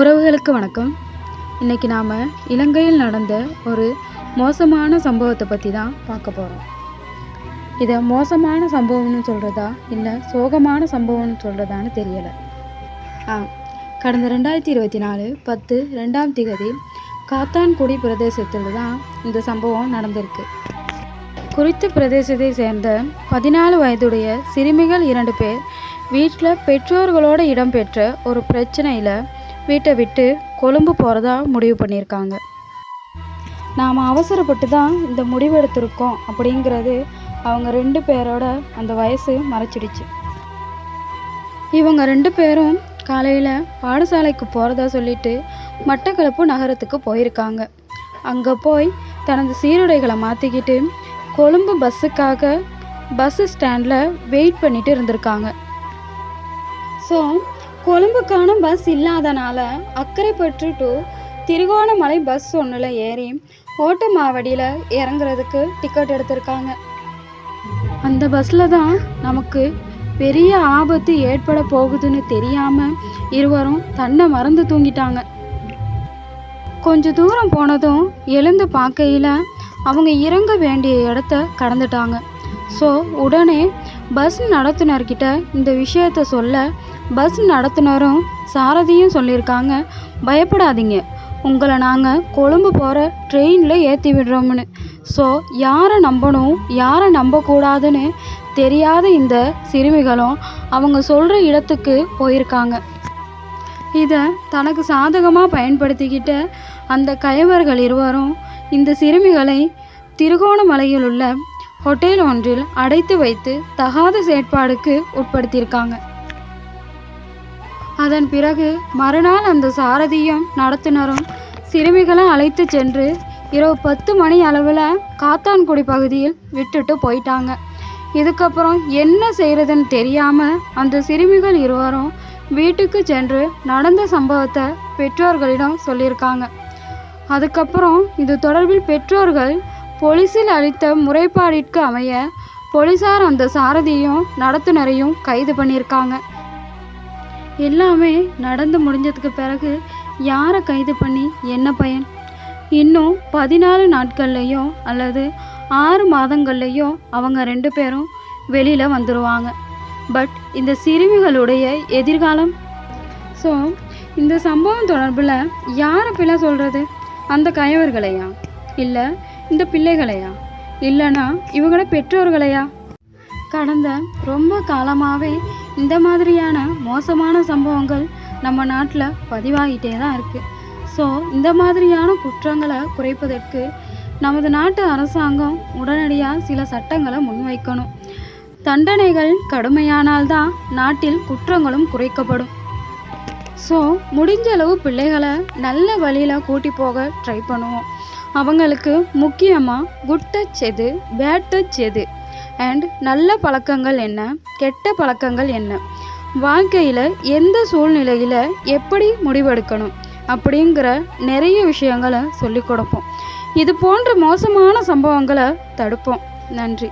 உறவுகளுக்கு வணக்கம். இன்றைக்கி நாம் இலங்கையில் நடந்த ஒரு மோசமான சம்பவத்தை பற்றி தான் பார்க்க போகிறோம். இதை மோசமான சம்பவம்னு சொல்கிறதா இல்லை சோகமான சம்பவம்னு சொல்கிறதான்னு தெரியலை. கடந்த 2024 10/2 காத்தான்குடி பிரதேசத்தில் தான் இந்த சம்பவம் நடந்திருக்கு. குறித்த பிரதேசத்தை சேர்ந்த 14 வயதுடைய சிறுமிகள் 2 பேர் வீட்டில் பெற்றோர்களோடு இடம்பெற்ற ஒரு பிரச்சனையில் வீட்டை விட்டு கொழும்பு போகிறதா முடிவு பண்ணியிருக்காங்க. நாம் அவசரப்பட்டு தான் இந்த முடிவு எடுத்திருக்கோம் அப்படிங்கிறது அவங்க 2 பேரோட அந்த வயசு மறைச்சிடுச்சு. இவங்க 2 பேரும் காலையில் பாடசாலைக்கு போகிறதா சொல்லிட்டு மட்டக்களப்பு நகரத்துக்கு போயிருக்காங்க. அங்கே போய் தனது சீருடைகளை மாற்றிக்கிட்டு கொழும்பு பஸ்ஸுக்காக பஸ் ஸ்டாண்டில் வெயிட் பண்ணிட்டு இருந்திருக்காங்க. ஸோ கொழும்புக்கான பஸ் இல்லாதனால அக்கரைப்பற்று டு திருகோணமலை பஸ் ஒன்றில் ஏறி ஓட்டமாவடியில் இறங்குறதுக்கு டிக்கெட் எடுத்திருக்காங்க. அந்த பஸ்ஸில் தான் நமக்கு பெரிய ஆபத்து ஏற்பட போகுதுன்னு தெரியாமல் இருவரும் தன்னை மறந்து தூங்கிட்டாங்க. கொஞ்ச தூரம் போனதும் எழுந்து பார்க்கையில் அவங்க இறங்க வேண்டிய இடத்த கடந்துட்டாங்க. ஸோ உடனே பஸ் நடத்துனர்கிட்ட இந்த விஷயத்த சொல்ல பஸ் நடத்துனரும் சாரதியும் சொல்லியிருக்காங்க, பயப்படாதீங்க, உங்களை நாங்கள் கொழும்பு போகிற ட்ரெயினில் ஏற்றி விடுறோம்னு. ஸோ யாரை நம்பணும் யாரை நம்பக்கூடாதுன்னு தெரியாத இந்த சிறுமிகளும் அவங்க சொல்கிற இடத்துக்கு போயிருக்காங்க. இதை தனக்கு சாதகமாக பயன்படுத்திக்கிட்ட அந்த கயவர்கள் இருவரும் இந்த சிறுமிகளை திருகோணமலையில் உள்ள ஹோட்டல் ஒன்றில் அடைத்து வைத்து தகாத செயற்பாடுக்கு உட்படுத்தியிருக்காங்க. அதன் பிறகு மறுநாள் அந்த சாரதியும் நடத்துனரும் சிறுமிகளை அழைத்து சென்று இரவு 10 மணி அளவில் காத்தான்குடி பகுதியில் விட்டுட்டு போயிட்டாங்க. இதுக்கப்புறம் என்ன செய்கிறதுன்னு தெரியாமல் அந்த சிறுமிகள் இருவரும் வீட்டுக்கு சென்று நடந்த சம்பவத்தை பெற்றோர்களிடம் சொல்லியிருக்காங்க. அதுக்கப்புறம் இது தொடர்பில் பெற்றோர்கள் போலீஸில் அளித்த முறைப்பாடிற்கு அமைய போலீஸார் அந்த சாரதியும் நடத்துனரையும் கைது பண்ணியிருக்காங்க. எல்லாமே நடந்து முடிஞ்சதுக்கு பிறகு யாரை கைது பண்ணி என்ன பயன்? இன்னும் 14 நாட்கள்லையோ அல்லது 6 மாதங்கள்லையோ அவங்க 2 பேரும் வெளியில் வந்துடுவாங்க. பட் இந்த சிறுமிகளுடைய எதிர்காலம். ஸோ இந்த சம்பவம் தொடர்பில் யாரை பிள்ளை சொல்கிறது? அந்த கயவர்களையா, இல்லை இந்த பிள்ளைகளையா, இல்லைன்னா இவங்களோட பெற்றோர்களையா? கடந்த ரொம்ப காலமாகவே இந்த மாதிரியான மோசமான சம்பவங்கள் நம்ம நாட்டில் பதிவாகிட்டே தான் இருக்குது. ஸோ இந்த மாதிரியான குற்றங்களை குறைப்பதற்கு நமது நாட்டு அரசாங்கம் உடனடியாக சில சட்டங்களை முன்வைக்கணும். தண்டனைகள் கடுமையானால்தான் நாட்டில் குற்றங்களும் குறைக்கப்படும். ஸோ முடிஞ்ச அளவு பிள்ளைகளை நல்ல வழியில் கூட்டி போக ட்ரை பண்ணுவோம். அவங்களுக்கு முக்கியமாக குட் டச் எது, பேட் டச் எது, அண்ட் நல்ல பழக்கங்கள் என்ன, கெட்ட பழக்கங்கள் என்ன, வாழ்க்கையில் எந்த சூழ்நிலையில் எப்படி முடிவெடுக்கணும் அப்படிங்கிற நிறைய விஷயங்களை சொல்லிக் கொடுப்போம். இது போன்ற மோசமான சம்பவங்களை தடுப்போம். நன்றி.